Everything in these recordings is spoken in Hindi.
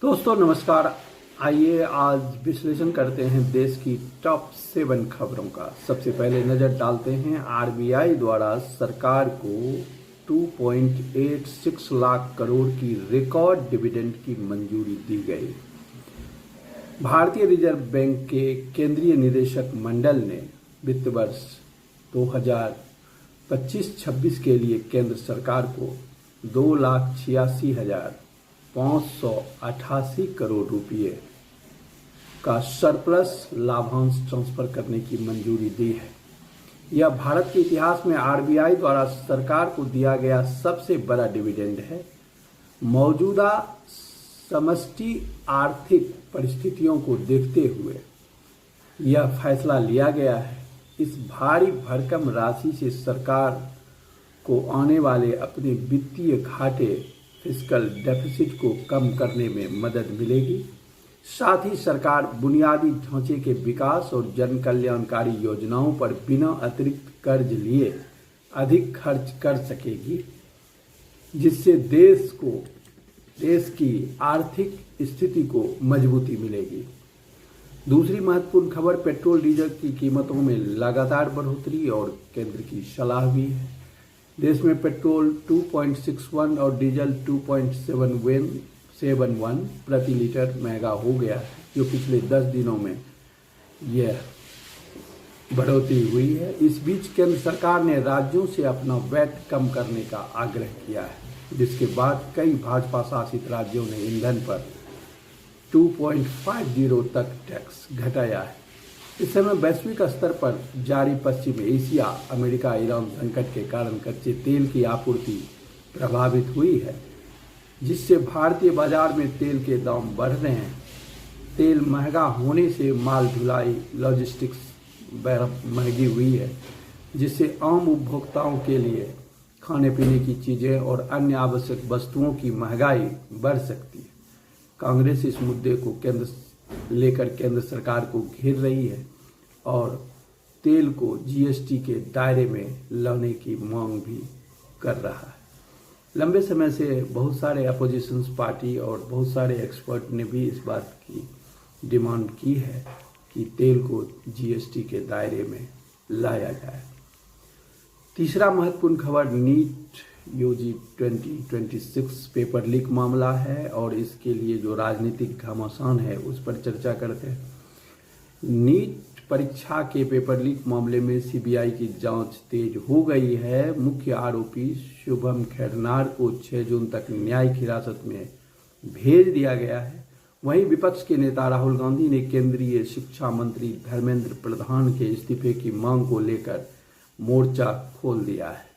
दोस्तों नमस्कार। आइए आज विश्लेषण करते हैं देश की टॉप 7 खबरों का। सबसे पहले नजर डालते हैं आरबीआई द्वारा सरकार को 2.86 लाख करोड़ की रिकॉर्ड डिविडेंड की मंजूरी दी गई। भारतीय रिजर्व बैंक के केंद्रीय निदेशक मंडल ने वित्त वर्ष 2025-26 के लिए केंद्र सरकार को 2,86,588 करोड़ रुपये का सरप्लस लाभांश ट्रांसफर करने की मंजूरी दी है। यह भारत के इतिहास में आरबीआई द्वारा सरकार को दिया गया सबसे बड़ा डिविडेंड है। मौजूदा समष्टि आर्थिक परिस्थितियों को देखते हुए यह फैसला लिया गया है। इस भारी भरकम राशि से सरकार को आने वाले अपने वित्तीय घाटे फिस्कल डेफिसिट को कम करने में मदद मिलेगी। साथ ही सरकार बुनियादी ढांचे के विकास और जन कल्याणकारी योजनाओं पर बिना अतिरिक्त कर्ज लिए अधिक खर्च कर सकेगी, जिससे देश की आर्थिक स्थिति को मजबूती मिलेगी। दूसरी महत्वपूर्ण खबर पेट्रोल डीजल की कीमतों में लगातार बढ़ोतरी और केंद्र की सलाह भी है। देश में पेट्रोल 2.61 और डीजल 2.71 प्रति लीटर महंगा हो गया है, जो पिछले 10 दिनों में यह बढ़ोतरी हुई है। इस बीच केंद्र सरकार ने राज्यों से अपना वैट कम करने का आग्रह किया है, जिसके बाद कई भाजपा शासित राज्यों ने ईंधन पर 2.50 तक टैक्स घटाया है। इस समय वैश्विक स्तर पर जारी पश्चिम एशिया, अमेरिका, ईरान संकट के कारण कच्चे तेल की आपूर्ति प्रभावित हुई है, जिससे भारतीय बाजार में तेल के दाम बढ़ रहे हैं। तेल महंगा होने से माल ढुलाई लॉजिस्टिक्स महंगी हुई है, जिससे आम उपभोक्ताओं के लिए खाने पीने की चीज़ें और अन्य आवश्यक वस्तुओं की महंगाई बढ़ सकती है। कांग्रेस इस मुद्दे को लेकर केंद्र सरकार को घेर रही है और तेल को जीएसटी के दायरे में लाने की मांग भी कर रहा है। लंबे समय से बहुत सारे अपोजिशन पार्टी और बहुत सारे एक्सपर्ट ने भी इस बात की डिमांड की है कि तेल को जीएसटी के दायरे में लाया जाए। तीसरा महत्वपूर्ण खबर नीट यूजी 2026 पेपर लीक मामला है और इसके लिए जो राजनीतिक घमासान है उस पर चर्चा करते हैं। नीट परीक्षा के पेपर लीक मामले में सीबीआई की जांच तेज हो गई है। मुख्य आरोपी शुभम खैरनार को 6 जून तक न्यायिक हिरासत में भेज दिया गया है। वहीं विपक्ष के नेता राहुल गांधी ने केंद्रीय शिक्षा मंत्री धर्मेंद्र प्रधान के इस्तीफे की मांग को लेकर मोर्चा खोल दिया है।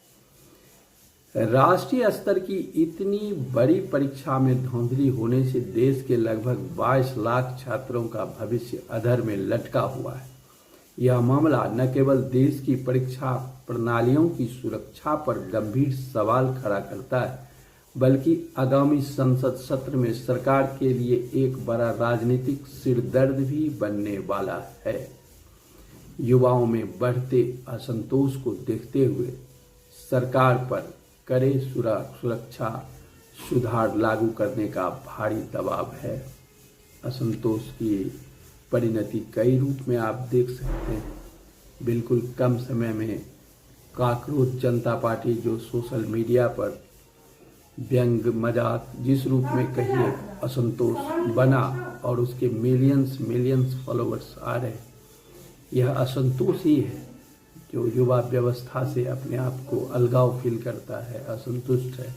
राष्ट्रीय स्तर की इतनी बड़ी परीक्षा में धांधली होने से देश के लगभग 22 लाख छात्रों का भविष्य अधर में लटका हुआ है। यह मामला न केवल देश की परीक्षा प्रणालियों की सुरक्षा पर गंभीर सवाल खड़ा करता है, बल्कि आगामी संसद सत्र में सरकार के लिए एक बड़ा राजनीतिक सिरदर्द भी बनने वाला है। युवाओं में बढ़ते असंतोष को देखते हुए सरकार पर कड़े सुरक्षा सुधार लागू करने का भारी दबाव है। असंतोष की परिणति कई रूप में आप देख सकते हैं। बिल्कुल कम समय में काकरोच जनता पार्टी जो सोशल मीडिया पर व्यंग मजाक जिस रूप में कहिए असंतोष बना और उसके मिलियंस फॉलोवर्स आ रहे, यह असंतोष ही है जो युवा व्यवस्था से अपने आप को अलगाव फील करता है, असंतुष्ट है।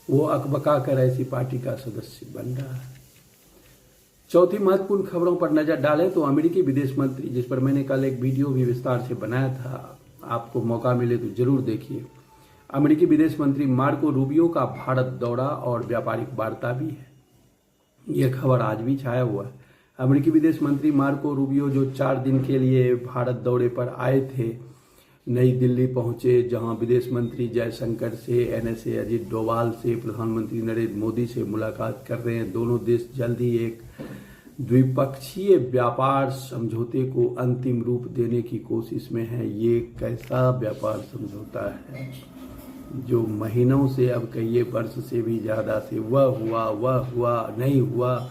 वो अकबका कर ऐसी पार्टी का सदस्य बन रहा है। चौथी महत्वपूर्ण खबरों पर नजर डालें तो अमेरिकी विदेश मंत्री, जिस पर मैंने कल एक वीडियो भी विस्तार से बनाया था, आपको मौका मिले तो जरूर देखिए। अमेरिकी विदेश मंत्री मार्को रूबियो का भारत दौरा और व्यापारिक वार्ता भी है। यह खबर आज भी छाया हुआ है। अमेरिकी विदेश मंत्री मार्को रूबियो जो 4 दिन के लिए भारत दौरे पर आए थे, नई दिल्ली पहुंचे, जहां विदेश मंत्री जयशंकर से, एनएसए अजीत डोभाल से, प्रधानमंत्री नरेंद्र मोदी से मुलाकात कर रहे हैं। दोनों देश जल्द ही एक द्विपक्षीय व्यापार समझौते को अंतिम रूप देने की कोशिश में है। ये कैसा व्यापार समझौता है? जो महीनों से, अब कहिए वर्ष से भी ज़्यादा से, वह हुआ नहीं हुआ,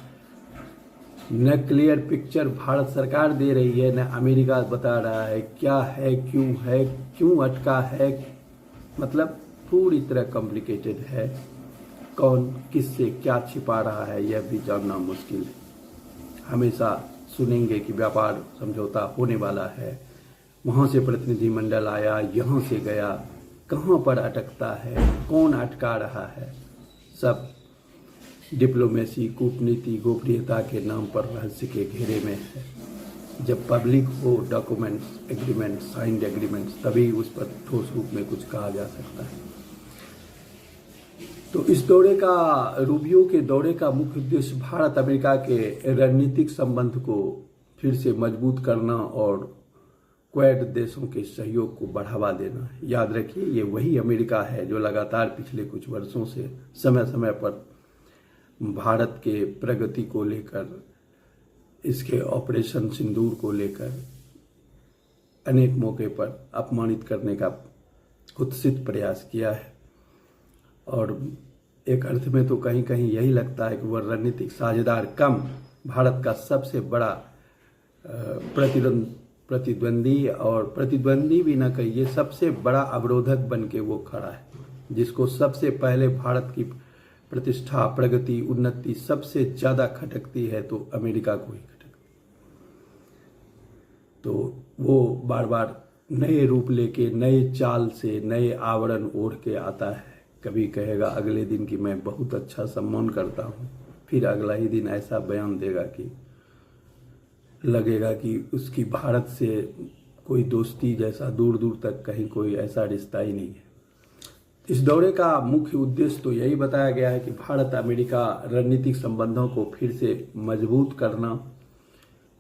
न क्लियर पिक्चर भारत सरकार दे रही है, न अमेरिका बता रहा है क्या है, क्यों अटका है। मतलब पूरी तरह कॉम्प्लिकेटेड है। कौन किससे क्या छिपा रहा है यह भी जानना मुश्किल है। हमेशा सुनेंगे कि व्यापार समझौता होने वाला है, वहाँ से प्रतिनिधिमंडल आया, यहाँ से गया, कहाँ पर अटकता है, कौन अटका रहा है, सब डिप्लोमेसी, कूटनीति, गोपनीयता के नाम पर रहस्य के घेरे में है। जब पब्लिक हो डॉक्यूमेंट्स, एग्रीमेंट, साइंड एग्रीमेंट्स, तभी उस पर ठोस रूप में कुछ कहा जा सकता है। तो इस दौरे का, रूबियो के दौरे का मुख्य उद्देश्य भारत अमेरिका के रणनीतिक संबंध को फिर से मजबूत करना और क्वाड देशों के सहयोग को बढ़ावा देना है। याद रखिए, ये वही अमेरिका है जो लगातार पिछले कुछ वर्षों से समय समय पर भारत के प्रगति को लेकर, इसके ऑपरेशन सिंदूर को लेकर अनेक मौके पर अपमानित करने का कुत्सित प्रयास किया है। और एक अर्थ में तो कहीं कहीं यही लगता है कि वह रणनीतिक साझेदार कम भारत का सबसे बड़ा प्रतिद्वंदी, और प्रतिद्वंदी भी ना कहिए, सबसे बड़ा अवरोधक बन के वो खड़ा है, जिसको सबसे पहले भारत की प्रतिष्ठा, प्रगति, उन्नति सबसे ज्यादा खटकती है तो अमेरिका को ही खटकती। तो वो बार बार नए रूप लेके, नए चाल से, नए आवरण ओढ़ के आता है। कभी कहेगा अगले दिन कि मैं बहुत अच्छा सम्मान करता हूँ, फिर अगला ही दिन ऐसा बयान देगा कि लगेगा कि उसकी भारत से कोई दोस्ती जैसा दूर दूर तक कहीं कोई ऐसा रिश्ता ही नहीं है। इस दौरे का मुख्य उद्देश्य तो यही बताया गया है कि भारत अमेरिका रणनीतिक संबंधों को फिर से मजबूत करना,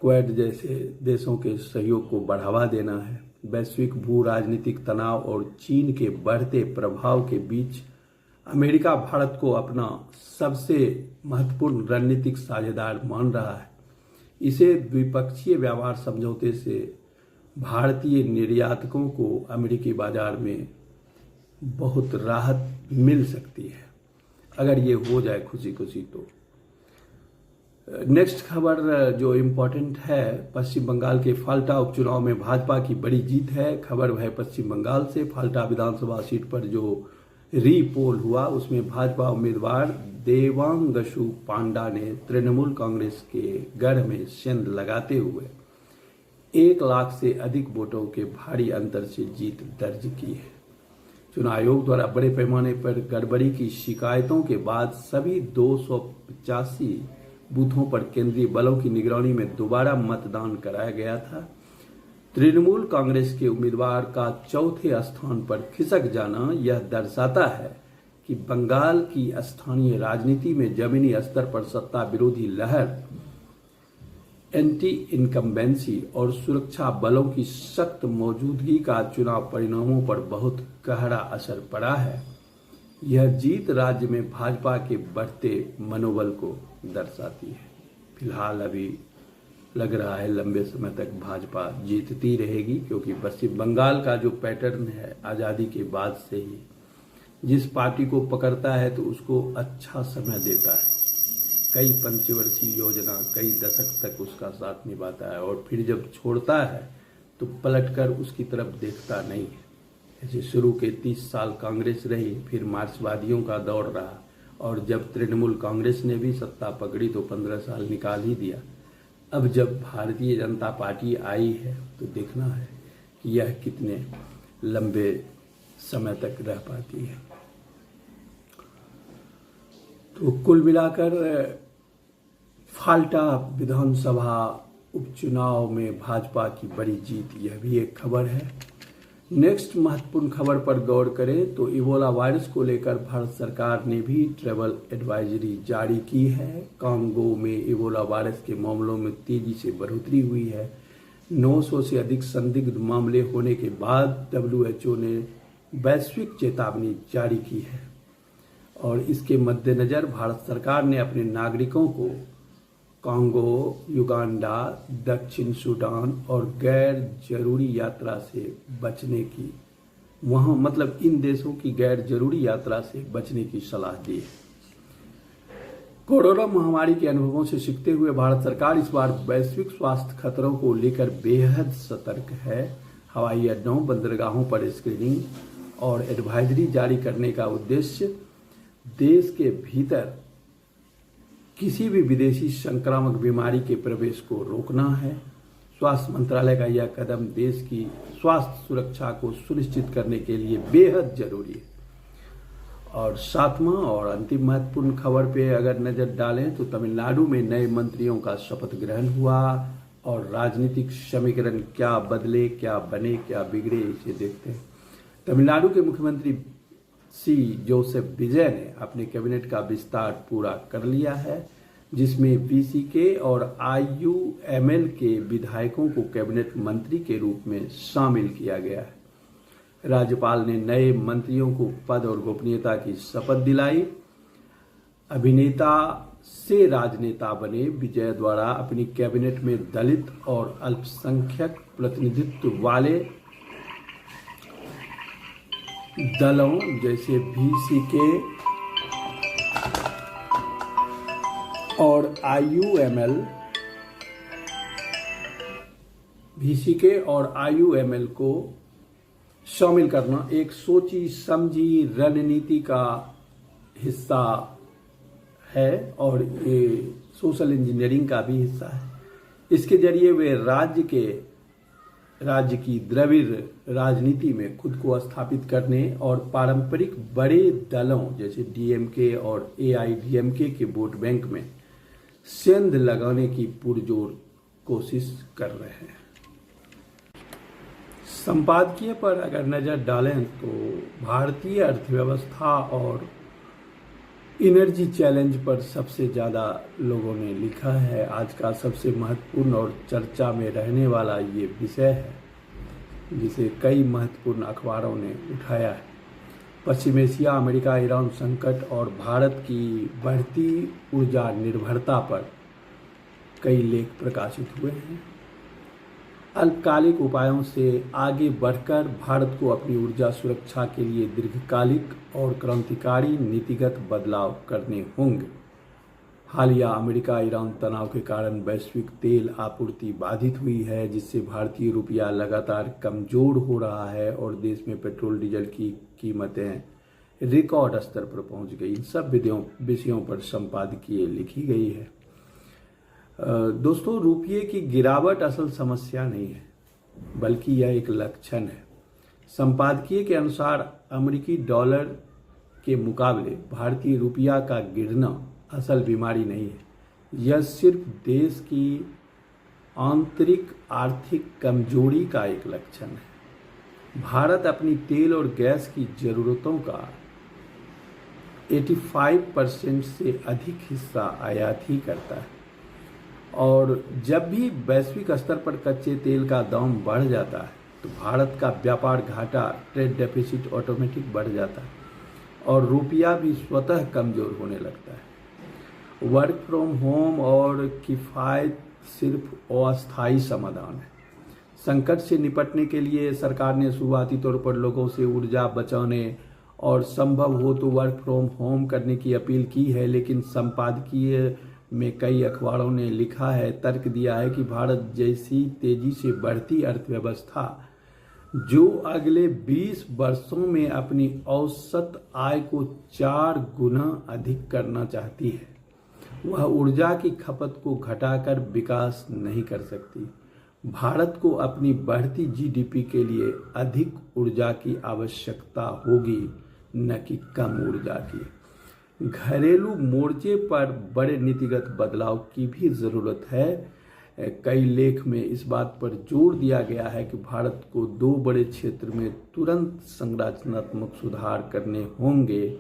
क्वाड जैसे देशों के सहयोग को बढ़ावा देना है, वैश्विक भू राजनीतिक तनाव और चीन के बढ़ते प्रभाव के बीच अमेरिका भारत को अपना सबसे महत्वपूर्ण रणनीतिक साझेदार मान रहा है। इसे द्विपक्षीय व्यापार समझौते से भारतीय निर्यातकों को अमेरिकी बाजार में बहुत राहत मिल सकती है, अगर ये हो जाए खुशी खुशी। तो नेक्स्ट खबर जो इम्पोर्टेंट है, पश्चिम बंगाल के फाल्टा उपचुनाव में भाजपा की बड़ी जीत है। खबर है पश्चिम बंगाल से। फाल्टा विधानसभा सीट पर जो रीपोल हुआ उसमें भाजपा उम्मीदवार देवांगशु पांडा ने तृणमूल कांग्रेस के गढ़ में सेंध लगाते हुए 1 लाख से अधिक वोटों के भारी अंतर से जीत दर्ज की है। चुनाव आयोग द्वारा बड़े पैमाने पर गड़बड़ी की शिकायतों के बाद सभी 285 बूथों पर केंद्रीय बलों की निगरानी में दोबारा मतदान कराया गया था। तृणमूल कांग्रेस के उम्मीदवार का चौथे स्थान पर खिसक जाना यह दर्शाता है कि बंगाल की स्थानीय राजनीति में जमीनी स्तर पर सत्ता विरोधी लहर, एंटी इनकम्बेंसी और सुरक्षा बलों की सख्त मौजूदगी का चुनाव परिणामों पर बहुत गहरा असर पड़ा है। यह जीत राज्य में भाजपा के बढ़ते मनोबल को दर्शाती है। फिलहाल अभी लग रहा है लंबे समय तक भाजपा जीतती रहेगी, क्योंकि पश्चिम बंगाल का जो पैटर्न है आज़ादी के बाद से ही, जिस पार्टी को पकड़ता है तो उसको अच्छा समय देता है, कई पंचवर्षीय योजना, कई दशक तक उसका साथ निभाता है, और फिर जब छोड़ता है तो पलटकर उसकी तरफ देखता नहीं है। ऐसे शुरू के 30 साल कांग्रेस रही, फिर मार्क्सवादियों का दौर रहा, और जब तृणमूल कांग्रेस ने भी सत्ता पकड़ी तो 15 साल निकाल ही दिया। अब जब भारतीय जनता पार्टी आई है तो देखना है कि यह कितने लंबे समय तक रह पाती है। तो कुल मिलाकर फाल्टा विधानसभा उपचुनाव में भाजपा की बड़ी जीत, यह भी एक खबर है। नेक्स्ट महत्वपूर्ण खबर पर गौर करें तो इबोला वायरस को लेकर भारत सरकार ने भी ट्रैवल एडवाइजरी जारी की है। कांगो में इबोला वायरस के मामलों में तेजी से बढ़ोतरी हुई है। 900 से अधिक संदिग्ध मामले होने के बाद WHO ने वैश्विक चेतावनी जारी की है, और इसके मद्देनजर भारत सरकार ने अपने नागरिकों को कांगो, युगांडा, दक्षिण सूडान और गैर जरूरी यात्रा से बचने की वहां मतलब इन देशों की गैर जरूरी यात्रा से बचने की सलाह दी है। कोरोना महामारी के अनुभवों से सीखते हुए भारत सरकार इस बार वैश्विक स्वास्थ्य खतरों को लेकर बेहद सतर्क है। हवाई अड्डों, बंदरगाहों पर स्क्रीनिंग और एडवाइजरी जारी करने का उद्देश्य देश के भीतर किसी भी विदेशी संक्रामक बीमारी के प्रवेश को रोकना है। स्वास्थ्य मंत्रालय का यह कदम देश की स्वास्थ्य सुरक्षा को सुनिश्चित करने के लिए बेहद जरूरी है। और सातवां और अंतिम महत्वपूर्ण खबर पे अगर नजर डालें तो तमिलनाडु में नए मंत्रियों का शपथ ग्रहण हुआ और राजनीतिक समीकरण क्या बदले, क्या बने, क्या बिगड़े, इसे देखते हैं। तमिलनाडु के मुख्यमंत्री सी जोसेफ विजय ने अपने कैबिनेट का विस्तार पूरा कर लिया है, जिसमें वीसीके और आईयूएमएल के विधायकों को कैबिनेट मंत्री के रूप में शामिल किया गया है। राज्यपाल ने नए मंत्रियों को पद और गोपनीयता की शपथ दिलाई। अभिनेता से राजनेता बने विजय द्वारा अपनी कैबिनेट में दलित और अल्पसंख्यक प्रतिनिधित्व वाले दलों जैसे वीसीके और आईयूएमएल को शामिल करना एक सोची समझी रणनीति का हिस्सा है और ये सोशल इंजीनियरिंग का भी हिस्सा है। इसके जरिए वे राज्य की द्रविड़ राजनीति में खुद को स्थापित करने और पारंपरिक बड़े दलों जैसे डीएमके और एआईडीएमके के वोट बैंक में सेंध लगाने की पुरजोर कोशिश कर रहे हैं। संपादकीय पर अगर नजर डालें तो भारतीय अर्थव्यवस्था और एनर्जी चैलेंज पर सबसे ज़्यादा लोगों ने लिखा है। आज का सबसे महत्वपूर्ण और चर्चा में रहने वाला ये विषय है जिसे कई महत्वपूर्ण अखबारों ने उठाया है। पश्चिम एशिया, अमेरिका, ईरान संकट और भारत की बढ़ती ऊर्जा निर्भरता पर कई लेख प्रकाशित हुए हैं। अल्पकालिक उपायों से आगे बढ़कर भारत को अपनी ऊर्जा सुरक्षा के लिए दीर्घकालिक और क्रांतिकारी नीतिगत बदलाव करने होंगे। हालिया अमेरिका ईरान तनाव के कारण वैश्विक तेल आपूर्ति बाधित हुई है, जिससे भारतीय रुपया लगातार कमजोर हो रहा है और देश में पेट्रोल डीजल की कीमतें रिकॉर्ड स्तर पर पहुंच गई। इन सब विषयों पर संपादकीय लिखी गई है। दोस्तों, रुपये की गिरावट असल समस्या नहीं है, बल्कि यह एक लक्षण है। संपादकीय के अनुसार अमेरिकी डॉलर के मुकाबले भारतीय रुपया का गिरना असल बीमारी नहीं है। यह सिर्फ देश की आंतरिक आर्थिक कमजोरी का एक लक्षण है। भारत अपनी तेल और गैस की जरूरतों का 85% से अधिक हिस्सा आयात ही करता है और जब भी वैश्विक स्तर पर कच्चे तेल का दाम बढ़ जाता है तो भारत का व्यापार घाटा, ट्रेड डेफिसिट ऑटोमेटिक बढ़ जाता है और रुपया भी स्वतः कमजोर होने लगता है। वर्क फ्रॉम होम और किफ़ायत सिर्फ अस्थायी समाधान है। संकट से निपटने के लिए सरकार ने शुरुआती तौर पर लोगों से ऊर्जा बचाने और संभव हो तो वर्क फ्रॉम होम करने की अपील की है, लेकिन संपादकीय में कई अखबारों ने लिखा है, तर्क दिया है कि भारत जैसी तेजी से बढ़ती अर्थव्यवस्था जो अगले 20 वर्षों में अपनी औसत आय को 4 गुना अधिक करना चाहती है, वह ऊर्जा की खपत को घटाकर विकास नहीं कर सकती। भारत को अपनी बढ़ती जीडीपी के लिए अधिक ऊर्जा की आवश्यकता होगी, न कि कम ऊर्जा की। घरेलू मोर्चे पर बड़े नीतिगत बदलाव की भी जरूरत है। कई लेख में इस बात पर जोर दिया गया है कि भारत को 2 बड़े क्षेत्र में तुरंत संरचनात्मक सुधार करने होंगे,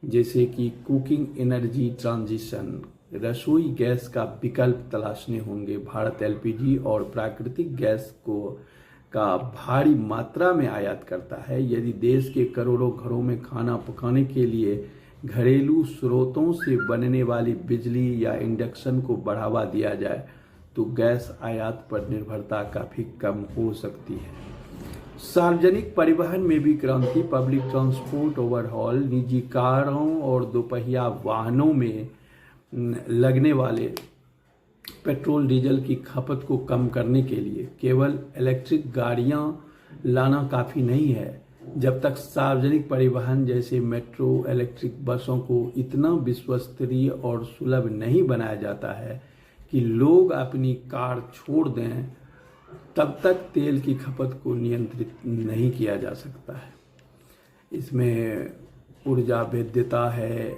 जैसे कि कुकिंग एनर्जी ट्रांजिशन, रसोई गैस का विकल्प तलाशने होंगे। भारत एलपीजी और प्राकृतिक गैस का भारी मात्रा में आयात करता है। यदि देश के करोड़ों घरों में खाना पकाने के लिए घरेलू स्रोतों से बनने वाली बिजली या इंडक्शन को बढ़ावा दिया जाए तो गैस आयात पर निर्भरता काफी कम हो सकती है। सार्वजनिक परिवहन में भी क्रांति। Public transport overhaul. निजी कारों और दोपहिया वाहनों में लगने वाले पेट्रोल डीजल की खपत को कम करने के लिए केवल इलेक्ट्रिक गाड़ियां लाना काफ़ी नहीं है। जब तक सार्वजनिक परिवहन जैसे मेट्रो, इलेक्ट्रिक बसों को इतना विश्वस्तरीय और सुलभ नहीं बनाया जाता है कि लोग अपनी कार छोड़ दें, तब तक तेल की खपत को नियंत्रित नहीं किया जा सकता है। इसमें ऊर्जा भेद्यता है,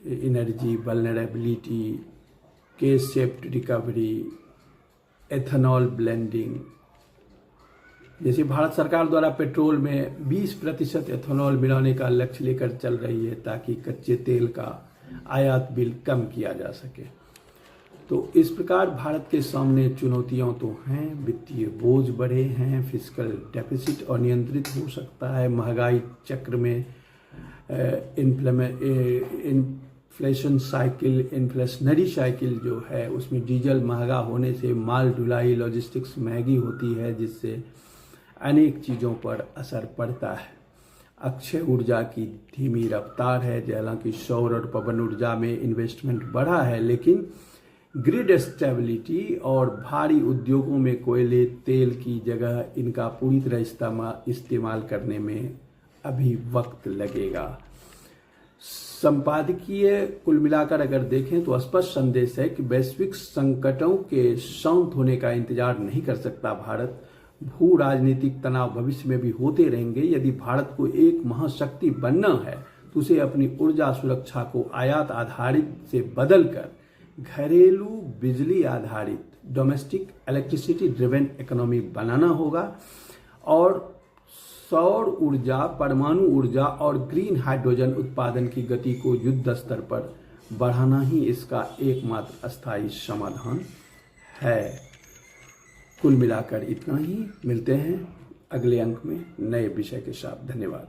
energy vulnerability, case shaped recovery, ethanol blending. जैसे भारत सरकार द्वारा पेट्रोल में 20% एथेनॉल मिलाने का लक्ष्य लेकर चल रही है ताकि कच्चे तेल का आयात बिल कम किया जा सके। तो इस प्रकार भारत के सामने चुनौतियां तो हैं, वित्तीय बोझ बढ़े हैं, फिस्कल डेफिसिट अनियंत्रित हो सकता है, महंगाई चक्र में इन्फ्लेशनरी साइकिल जो है उसमें डीजल महंगा होने से माल ढुलाई, लॉजिस्टिक्स महंगी होती है, जिससे अनेक चीज़ों पर असर पड़ता है। अक्षय ऊर्जा की धीमी रफ्तार है। हालांकि सौर और पवन ऊर्जा में इन्वेस्टमेंट बढ़ा है, लेकिन ग्रिड स्टेबिलिटी और भारी उद्योगों में कोयले, तेल की जगह इनका पूरी तरह इस्तेमाल करने में अभी वक्त लगेगा। संपादकीय कुल मिलाकर अगर देखें तो स्पष्ट संदेश है कि वैश्विक संकटों के शांत होने का इंतजार नहीं कर सकता भारत। भू राजनीतिक तनाव भविष्य में भी होते रहेंगे। यदि भारत को एक महाशक्ति बनना है तो उसे अपनी ऊर्जा सुरक्षा को आयात आधारित से बदलकर घरेलू बिजली आधारित डोमेस्टिक इलेक्ट्रिसिटी ड्रिवेन इकोनॉमी बनाना होगा और सौर ऊर्जा, परमाणु ऊर्जा और ग्रीन हाइड्रोजन उत्पादन की गति को युद्ध स्तर पर बढ़ाना ही इसका एकमात्र अस्थायी समाधान है। कुल मिलाकर इतना ही। मिलते हैं अगले अंक में नए विषय के साथ। धन्यवाद।